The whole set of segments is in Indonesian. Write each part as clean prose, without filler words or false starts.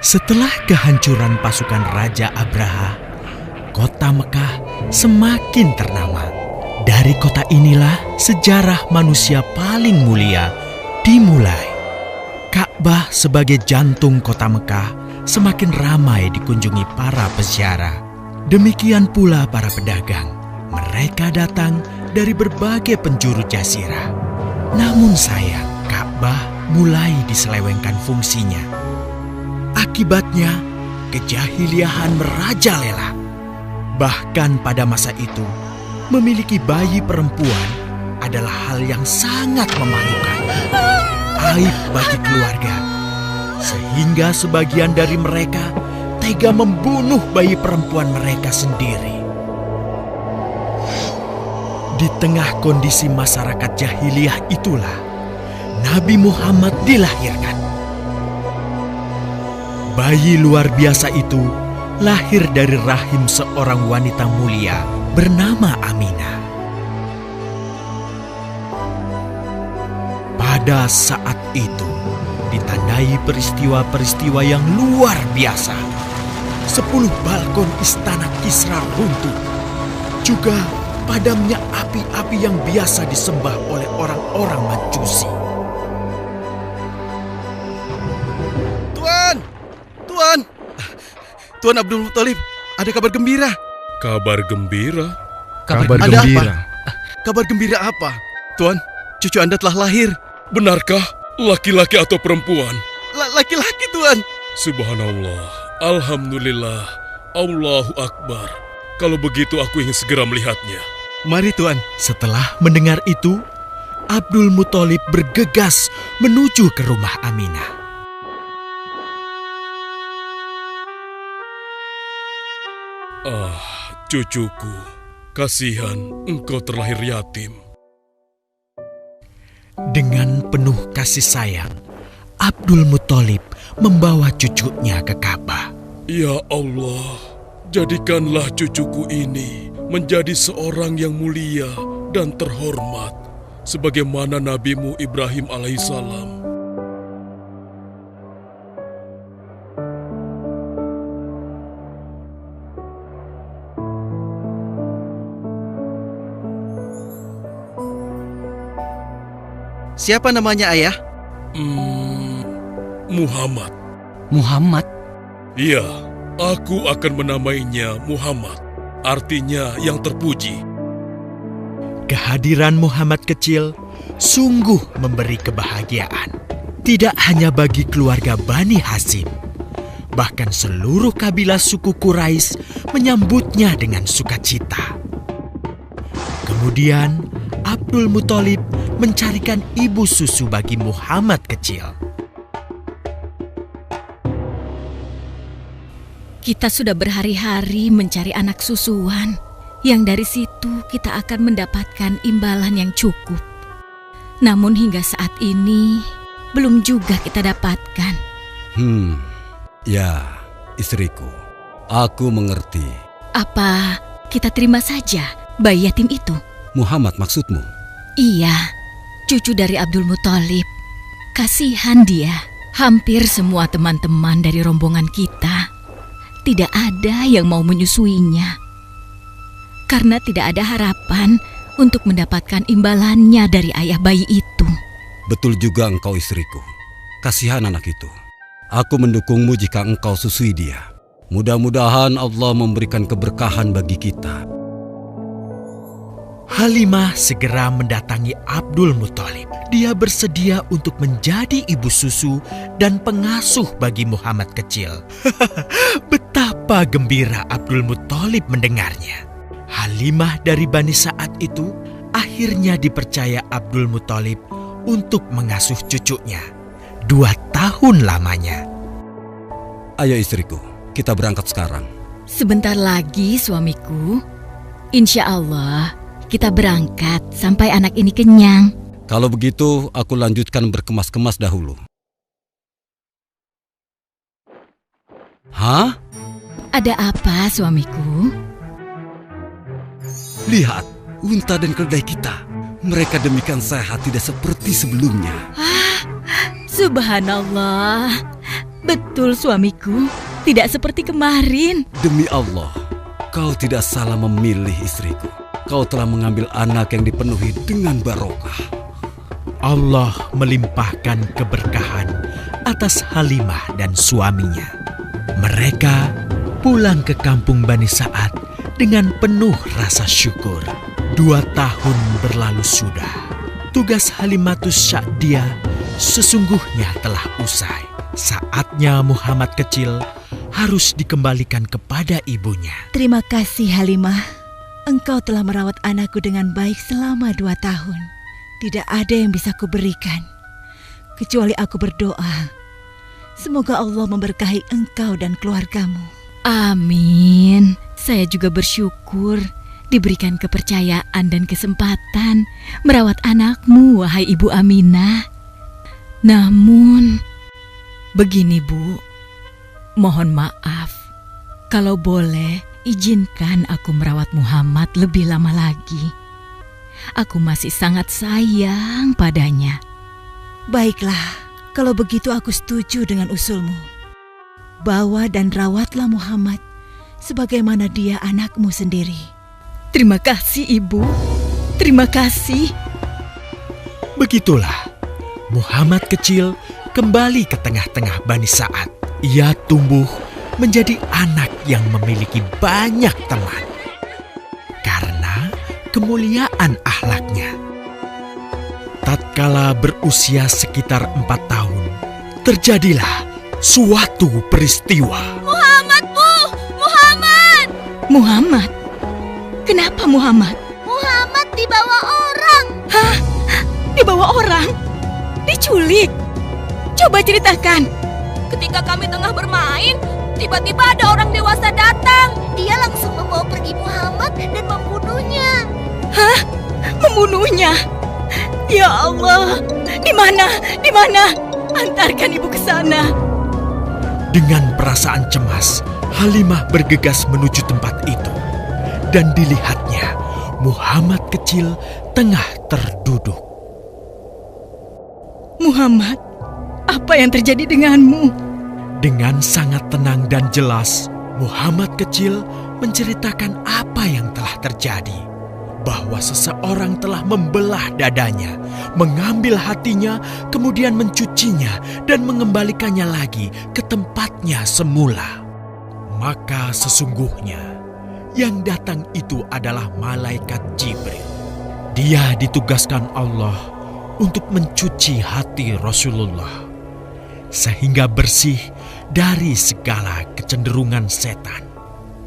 Setelah kehancuran pasukan Raja Abraha, kota Mekah semakin ternama. Dari kota inilah sejarah manusia paling mulia dimulai. Ka'bah sebagai jantung kota Mekah semakin ramai dikunjungi para peziarah. Demikian pula para pedagang. Mereka datang dari berbagai penjuru jazirah. Namun sayang, Ka'bah mulai diselewengkan fungsinya. Akibatnya, kejahiliahan merajalela. Bahkan pada masa itu, memiliki bayi perempuan adalah hal yang sangat memalukan. Aib bagi keluarga. Sehingga sebagian dari mereka tega membunuh bayi perempuan mereka sendiri. Di tengah kondisi masyarakat jahiliyah itulah Nabi Muhammad dilahirkan. Bayi luar biasa itu lahir dari rahim seorang wanita mulia bernama Aminah. Pada saat itu ditandai peristiwa-peristiwa yang luar biasa. 10 balkon istana Kisra runtuh. Juga padamnya api-api yang biasa disembah oleh orang-orang Majusi. Tuan Abdul Muthalib, ada kabar gembira. Kabar gembira? Kabar gembira? Kabar gembira apa? Tuan, cucu Anda telah lahir. Benarkah? Laki-laki atau perempuan? Laki-laki, Tuan. Subhanallah, Alhamdulillah, Allahu Akbar. Kalau begitu aku ingin segera melihatnya. Mari, Tuan. Setelah mendengar itu, Abdul Muthalib bergegas menuju ke rumah Aminah. Cucuku, kasihan engkau terlahir yatim. Dengan penuh kasih sayang, Abdul Muthalib membawa cucunya ke Ka'bah. Ya Allah, jadikanlah cucuku ini menjadi seorang yang mulia dan terhormat, sebagaimana Nabi-Mu Ibrahim alaihissalam. Siapa namanya, Ayah? Muhammad. Muhammad? Iya, aku akan menamainya Muhammad. Artinya yang terpuji. Kehadiran Muhammad kecil sungguh memberi kebahagiaan. Tidak hanya bagi keluarga Bani Hashim, bahkan seluruh kabilah suku Quraisy menyambutnya dengan sukacita. Kemudian Abdul Muthalib mencarikan ibu susu bagi Muhammad kecil. Kita sudah berhari-hari mencari anak susuan, yang dari situ kita akan mendapatkan imbalan yang cukup. Namun hingga saat ini, belum juga kita dapatkan. Ya, istriku, aku mengerti. Apa kita terima saja bayi yatim itu? Muhammad maksudmu? Iya, cucu dari Abdul Muthalib. Kasihan dia. Hampir semua teman-teman dari rombongan kita tidak ada yang mau menyusuinya. Karena tidak ada harapan untuk mendapatkan imbalannya dari ayah bayi itu. Betul juga engkau, istriku. Kasihan anak itu. Aku mendukungmu jika engkau susui dia. Mudah-mudahan Allah memberikan keberkahan bagi kita. Halimah segera mendatangi Abdul Muthalib. Dia bersedia untuk menjadi ibu susu dan pengasuh bagi Muhammad kecil. Betapa gembira Abdul Muthalib mendengarnya. Halimah dari Bani Sa'ad itu akhirnya dipercaya Abdul Muthalib untuk mengasuh cucunya 2 tahun lamanya. Ayo istriku, kita berangkat sekarang. Sebentar lagi suamiku. Insya Allah kita berangkat sampai anak ini kenyang. Kalau begitu, aku lanjutkan berkemas-kemas dahulu. Hah? Ada apa suamiku? Lihat, unta dan keledai kita. Mereka demikian sehat, tidak seperti sebelumnya. Subhanallah. Betul suamiku, tidak seperti kemarin. Demi Allah, kau tidak salah memilih istriku. Kau telah mengambil anak yang dipenuhi dengan barokah. Allah melimpahkan keberkahan atas Halimah dan suaminya. Mereka pulang ke kampung Bani Sa'ad dengan penuh rasa syukur. 2 tahun berlalu sudah. Tugas Halimatus Sya'diyah sesungguhnya telah usai. Saatnya Muhammad kecil harus dikembalikan kepada ibunya. Terima kasih Halimah. Engkau telah merawat anakku dengan baik selama 2 tahun. Tidak ada yang bisa kuberikan, kecuali aku berdoa. Semoga Allah memberkahi engkau dan keluargamu. Amin. Saya juga bersyukur diberikan kepercayaan dan kesempatan merawat anakmu, wahai Ibu Aminah. Namun, begini Bu, mohon maaf. Kalau boleh, izinkan aku merawat Muhammad lebih lama lagi. Aku masih sangat sayang padanya. Baiklah, kalau begitu aku setuju dengan usulmu. Bawa dan rawatlah Muhammad sebagaimana dia anakmu sendiri. Terima kasih Ibu, terima kasih. Begitulah, Muhammad kecil kembali ke tengah-tengah Bani Sa'ad. Ia tumbuh menjadi anak yang memiliki banyak teman karena kemuliaan akhlaknya. Tatkala berusia sekitar 4 tahun, terjadilah suatu peristiwa. Muhammad, Bu! Muhammad! Muhammad? Kenapa Muhammad? Muhammad dibawa orang. Hah? Dibawa orang? Diculik? Coba ceritakan. Ketika kami tengah bermain, tiba-tiba ada orang dewasa datang. Dia langsung membawa pergi Muhammad dan membunuhnya. Hah? Membunuhnya? Ya Allah, di mana? Di mana? Antarkan ibu ke sana. Dengan perasaan cemas, Halimah bergegas menuju tempat itu. Dan dilihatnya, Muhammad kecil tengah terduduk. Muhammad, apa yang terjadi denganmu? Dengan sangat tenang dan jelas, Muhammad kecil menceritakan apa yang telah terjadi. Bahwa seseorang telah membelah dadanya, mengambil hatinya, kemudian mencucinya dan mengembalikannya lagi ke tempatnya semula. Maka sesungguhnya yang datang itu adalah malaikat Jibril. Dia ditugaskan Allah untuk mencuci hati Rasulullah sehingga bersih dari segala kecenderungan setan.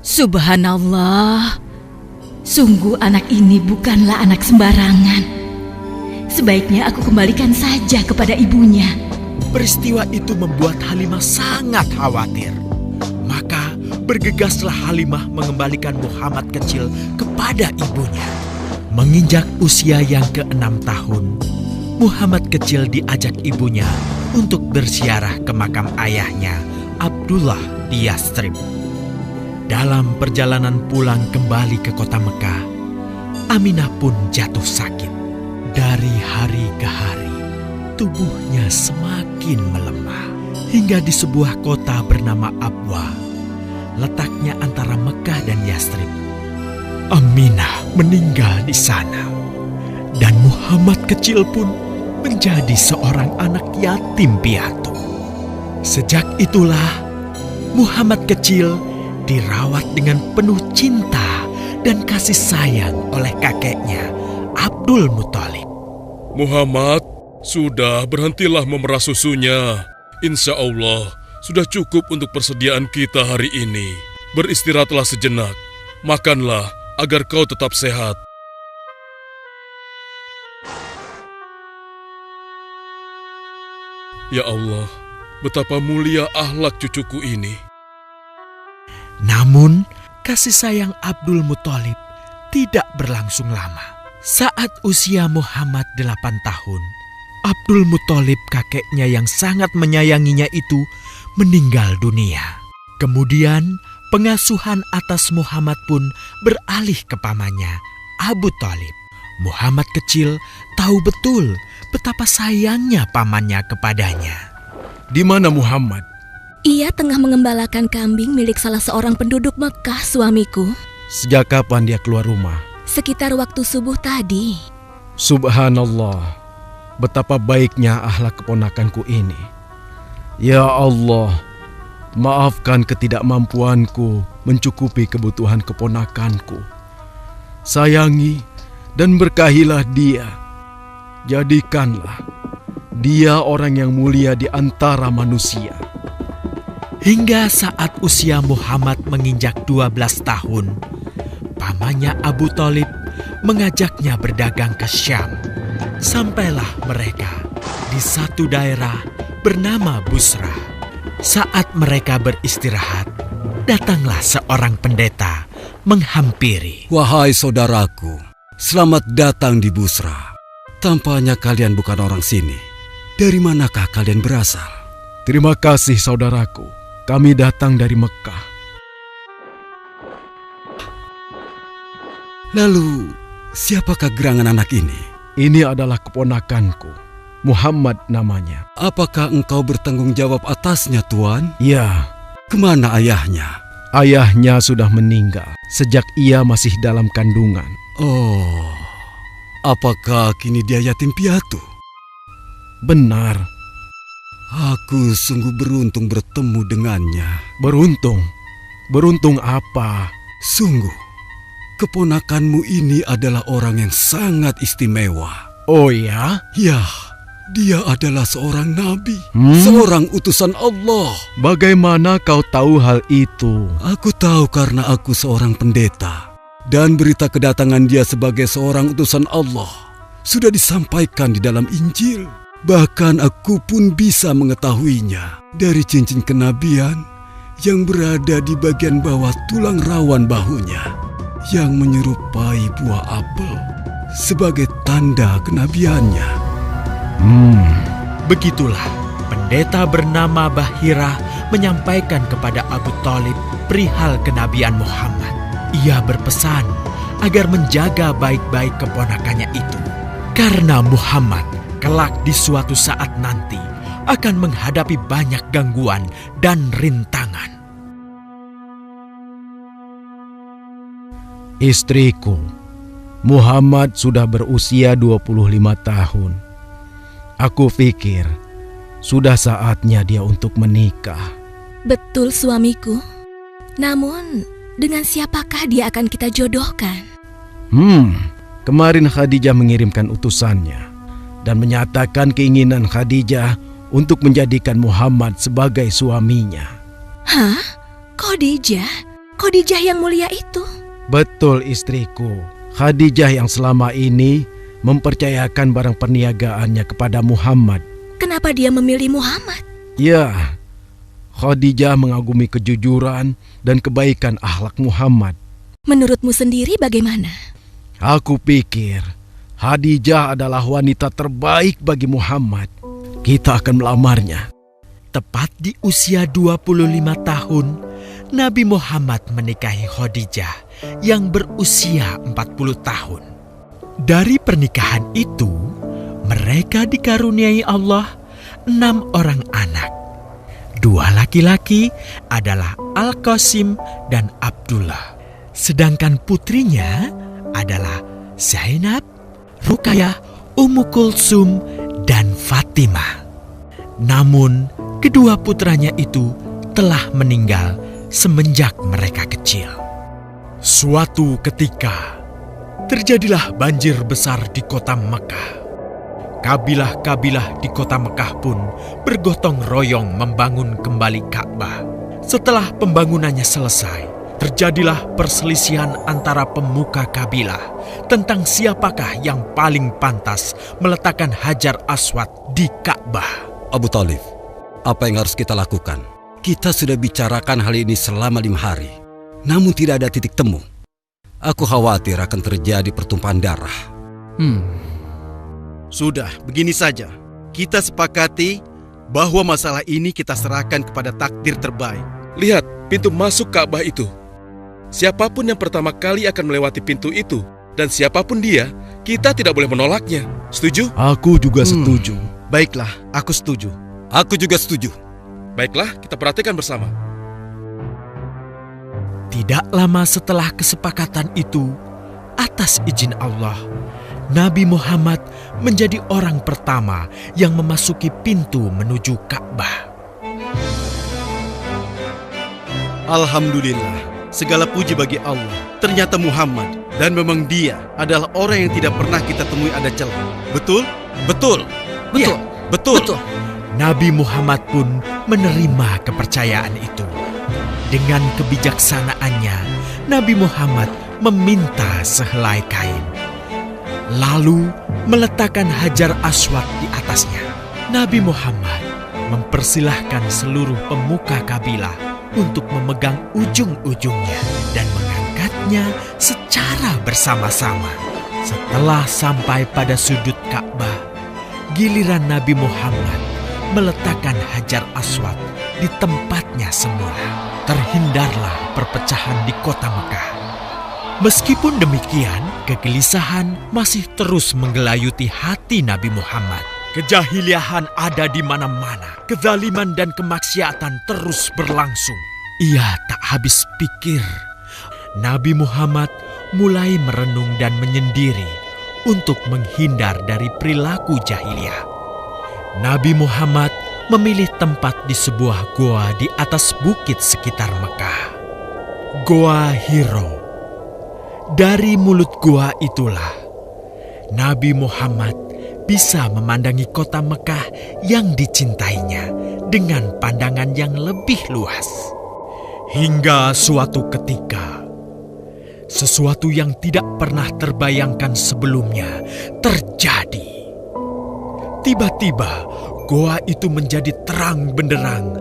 Subhanallah. Sungguh anak ini bukanlah anak sembarangan. Sebaiknya aku kembalikan saja kepada ibunya. Peristiwa itu membuat Halimah sangat khawatir. Maka bergegaslah Halimah mengembalikan Muhammad kecil kepada ibunya. Menginjak usia yang ke-6 tahun, Muhammad kecil diajak ibunya untuk berziarah ke makam ayahnya, Abdullah di Yastrib. Dalam perjalanan pulang kembali ke kota Mekah, Aminah pun jatuh sakit. Dari hari ke hari, tubuhnya semakin melemah. Hingga di sebuah kota bernama Abwa, letaknya antara Mekah dan Yastrib, Aminah meninggal di sana. Dan Muhammad kecil pun menjadi seorang anak yatim piatu. Sejak itulah, Muhammad kecil dirawat dengan penuh cinta dan kasih sayang oleh kakeknya, Abdul Muthalib. Muhammad, sudah berhentilah memerah susunya. Insya Allah, sudah cukup untuk persediaan kita hari ini. Beristirahatlah sejenak. Makanlah agar kau tetap sehat. Ya Allah, betapa mulia akhlak cucuku ini. Namun, kasih sayang Abdul Muthalib tidak berlangsung lama. Saat usia Muhammad 8 tahun, Abdul Muthalib kakeknya yang sangat menyayanginya itu meninggal dunia. Kemudian, pengasuhan atas Muhammad pun beralih ke pamannya, Abu Thalib. Muhammad kecil tahu betul betapa sayangnya pamannya kepadanya. Di mana Muhammad? Ia tengah mengembalakan kambing milik salah seorang penduduk Mekah, suamiku. Sejak kapan dia keluar rumah? Sekitar waktu subuh tadi. Subhanallah, betapa baiknya akhlak keponakanku ini. Ya Allah, maafkan ketidakmampuanku mencukupi kebutuhan keponakanku. Sayangi dan berkahilah dia. Jadikanlah dia orang yang mulia di antara manusia. Hingga saat usia Muhammad menginjak 12 tahun, pamannya Abu Thalib mengajaknya berdagang ke Syam. Sampailah mereka di satu daerah bernama Busra. Saat mereka beristirahat, datanglah seorang pendeta menghampiri. Wahai saudaraku, selamat datang di Busra. Tampaknya kalian bukan orang sini. Dari manakah kalian berasal? Terima kasih saudaraku, kami datang dari Mekah. Lalu, siapakah gerangan anak ini? Ini adalah keponakanku, Muhammad namanya. Apakah engkau bertanggung jawab atasnya, Tuan? Ya, Kemana ayahnya? ayahnya sudah meninggal sejak ia masih dalam kandungan. Oh, apakah kini dia yatim piatu? Benar, Aku sungguh beruntung bertemu dengannya. beruntung. Beruntung apa? Sungguh, keponakanmu ini adalah orang yang sangat istimewa. Oh ya? Ya, dia adalah seorang nabi, Hmm? seorang utusan Allah. Bagaimana kau tahu hal itu? Aku tahu karena aku seorang pendeta. Dan berita kedatangan dia sebagai seorang utusan Allah sudah disampaikan di dalam Injil. Bahkan aku pun bisa mengetahuinya dari cincin kenabian yang berada di bagian bawah tulang rawan bahunya yang menyerupai buah apel sebagai tanda kenabiannya. Begitulah pendeta bernama Bahira menyampaikan kepada Abu Thalib perihal kenabian Muhammad. Ia berpesan agar menjaga baik-baik keponakannya itu, karena Muhammad kelak di suatu saat nanti akan menghadapi banyak gangguan dan rintangan. Istriku, Muhammad sudah berusia 25 tahun. Aku pikir sudah saatnya dia untuk menikah. Betul, suamiku. Namun, dengan siapakah dia akan kita jodohkan? Kemarin Khadijah mengirimkan utusannya dan menyatakan keinginan Khadijah untuk menjadikan Muhammad sebagai suaminya. Hah? Khadijah? Khadijah yang mulia itu? Betul istriku, Khadijah yang selama ini mempercayakan barang perniagaannya kepada Muhammad. Kenapa dia memilih Muhammad? Ya, Khadijah mengagumi kejujuran dan kebaikan akhlak Muhammad. Menurutmu sendiri bagaimana? Aku pikir Khadijah adalah wanita terbaik bagi Muhammad. Kita akan melamarnya. Tepat di usia 25 tahun, Nabi Muhammad menikahi Khadijah yang berusia 40 tahun. Dari pernikahan itu, mereka dikaruniai Allah 6 orang anak. 2 laki-laki adalah Al-Qasim dan Abdullah. Sedangkan putrinya adalah Zainab, Ruqayyah, Ummu Kulsum, dan Fatimah. Namun, kedua putranya itu telah meninggal semenjak mereka kecil. Suatu ketika, terjadilah banjir besar di kota Mekah. Kabilah-kabilah di kota Mekah pun bergotong royong membangun kembali Ka'bah. Setelah pembangunannya selesai, terjadilah perselisihan antara pemuka kabilah tentang siapakah yang paling pantas meletakkan Hajar Aswad di Ka'bah. Abu Thalib, apa yang harus kita lakukan? Kita sudah bicarakan hal ini selama 5 hari, namun tidak ada titik temu. Aku khawatir akan terjadi pertumpahan darah. Sudah, begini saja. Kita sepakati bahwa masalah ini kita serahkan kepada takdir terbaik. Lihat pintu masuk Ka'bah itu. Siapapun yang pertama kali akan melewati pintu itu, dan siapapun dia, kita tidak boleh menolaknya. Setuju? Aku juga setuju. Baiklah, aku setuju. Aku juga setuju. Baiklah, kita perhatikan bersama. Tidak lama setelah kesepakatan itu, atas izin Allah, Nabi Muhammad menjadi orang pertama yang memasuki pintu menuju Ka'bah. Alhamdulillah, segala puji bagi Allah. Ternyata Muhammad, dan memang dia adalah orang yang tidak pernah kita temui ada celah. Betul? Betul. Ya, Betul. Nabi Muhammad pun menerima kepercayaan itu. Dengan kebijaksanaannya, Nabi Muhammad meminta sehelai kain, lalu meletakkan Hajar Aswad di atasnya. Nabi Muhammad mempersilahkan seluruh pemuka kabilah untuk memegang ujung-ujungnya dan mengangkatnya secara bersama-sama. Setelah sampai pada sudut Ka'bah, giliran Nabi Muhammad meletakkan Hajar Aswad di tempatnya semula. Terhindarlah perpecahan di kota Mekah. Meskipun demikian, kegelisahan masih terus menggelayuti hati Nabi Muhammad. Kejahiliahan ada di mana-mana. Kezaliman dan kemaksiatan terus berlangsung. Ia tak habis pikir. Nabi Muhammad mulai merenung dan menyendiri untuk menghindar dari perilaku jahiliyah. Nabi Muhammad memilih tempat di sebuah goa di atas bukit sekitar Mekah. Goa Hiro. Dari mulut goa itulah Nabi Muhammad bisa memandangi kota Mekah yang dicintainya dengan pandangan yang lebih luas. Hingga suatu ketika, sesuatu yang tidak pernah terbayangkan sebelumnya terjadi. Tiba-tiba, goa itu menjadi terang benderang.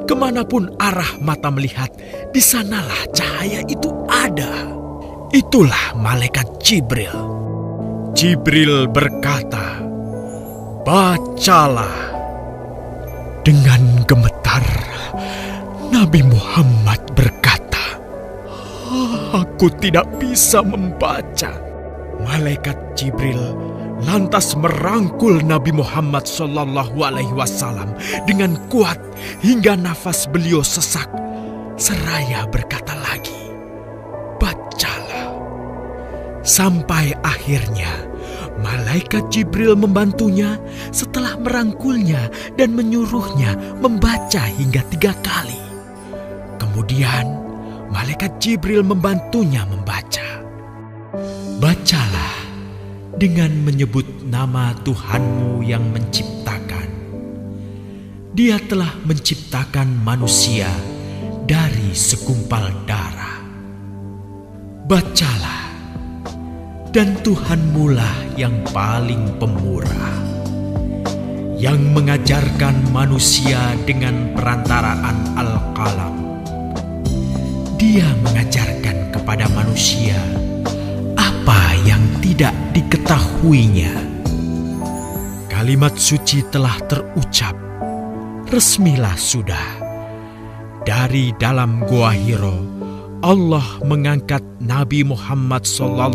Kemanapun arah mata melihat, di sanalah cahaya itu ada. Itulah malaikat Jibril. Jibril berkata, "Bacalah." Dengan gemetar, Nabi Muhammad berkata, "Aku tidak bisa membaca." Malaikat Jibril lantas merangkul Nabi Muhammad SAW dengan kuat hingga nafas beliau sesak. Seraya berkata lagi, "Bacalah." Sampai akhirnya malaikat Jibril membantunya setelah merangkulnya dan menyuruhnya membaca hingga 3 kali. Kemudian malaikat Jibril membantunya membaca. "Bacalah dengan menyebut nama Tuhanmu yang menciptakan. Dia telah menciptakan manusia dari segumpal darah. Bacalah, dan Tuhanmulah yang paling pemurah, yang mengajarkan manusia dengan perantaraan Al-Qalam. Dia mengajarkan kepada manusia apa yang tidak diketahuinya." Kalimat suci telah terucap. Resmilah sudah. Dari dalam Goa Hiro, Allah mengangkat Nabi Muhammad SAW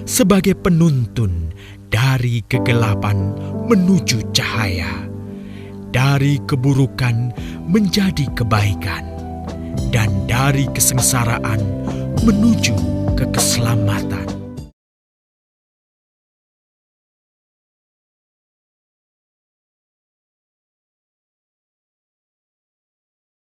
sebagai penuntun dari kegelapan menuju cahaya, dari keburukan menjadi kebaikan, dan dari kesengsaraan menuju ke keselamatan.